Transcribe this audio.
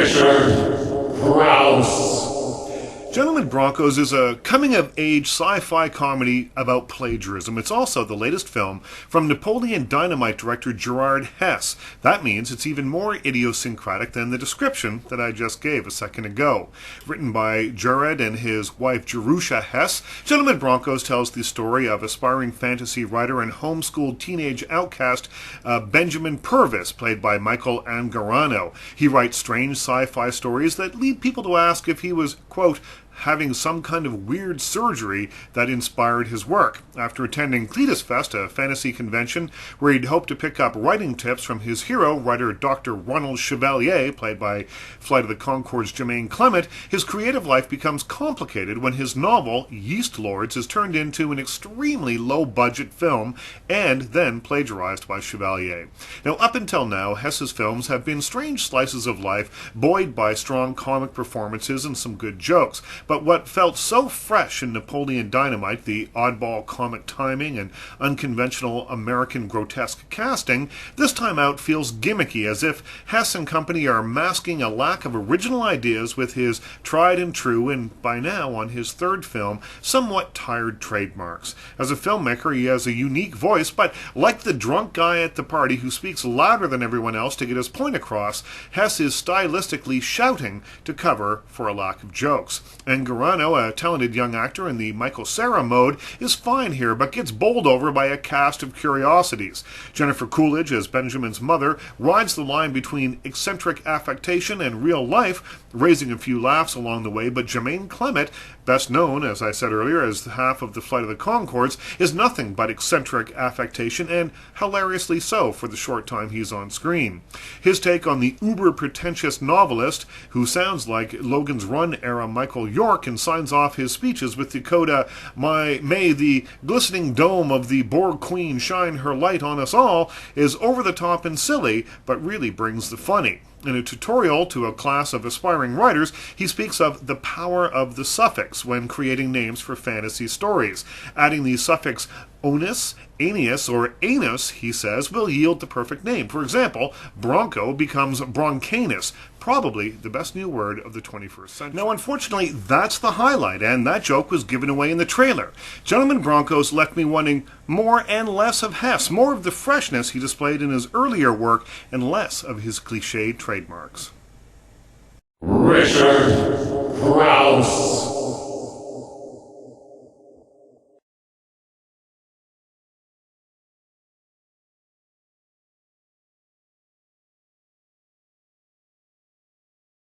Crouse. Gentlemen Broncos is a coming-of-age sci-fi comedy about plagiarism. It's also the latest film from Napoleon Dynamite director Gerard Hess. That means it's even more idiosyncratic than the description that I just gave a second ago. Written by Jared and his wife Jerusha Hess, Gentlemen Broncos tells the story of aspiring fantasy writer and homeschooled teenage outcast Benjamin Purvis, played by Michael Angarano. He writes strange sci-fi stories that lead people to ask if he was, quote, having some kind of weird surgery that inspired his work. After attending Cletus Fest, a fantasy convention where he'd hoped to pick up writing tips from his hero, writer Dr. Ronald Chevalier, played by Flight of the Conchords' Jermaine Clement, his creative life becomes complicated when his novel, Yeast Lords, is turned into an extremely low-budget film and then plagiarized by Chevalier. Now, up until now, Hess's films have been strange slices of life, buoyed by strong comic performances and some good jokes. But what felt so fresh in Napoleon Dynamite, the oddball comic timing and unconventional American grotesque casting, this time out feels gimmicky, as if Hess and company are masking a lack of original ideas with his tried and true, and by now on his third film, somewhat tired trademarks. As a filmmaker, he has a unique voice, but like the drunk guy at the party who speaks louder than everyone else to get his point across, Hess is stylistically shouting to cover for a lack of jokes. Angarano, a talented young actor in the Michael Cera mode, is fine here, but gets bowled over by a cast of curiosities. Jennifer Coolidge, as Benjamin's mother, rides the line between eccentric affectation and real life, raising a few laughs along the way, but Jermaine Clement, best known, as I said earlier, as half of the Flight of the Conchords, is nothing but eccentric affectation, and hilariously so for the short time he's on screen. His take on the uber-pretentious novelist, who sounds like Logan's Run-era Michael York and signs off his speeches with the coda, May the glistening dome of the Borg Queen shine her light on us all, is over the top and silly, but really brings the funny. In a tutorial to a class of aspiring writers, he speaks of the power of the suffix when creating names for fantasy stories. Adding the suffix onus, anius, or anus, he says, will yield the perfect name. For example, Bronco becomes broncanus, probably the best new word of the 21st century. Now, unfortunately, that's the highlight, and that joke was given away in the trailer. Gentlemen Broncos left me wanting more and less of Hess, more of the freshness he displayed in his earlier work, and less of his cliched trademarks. Crouse.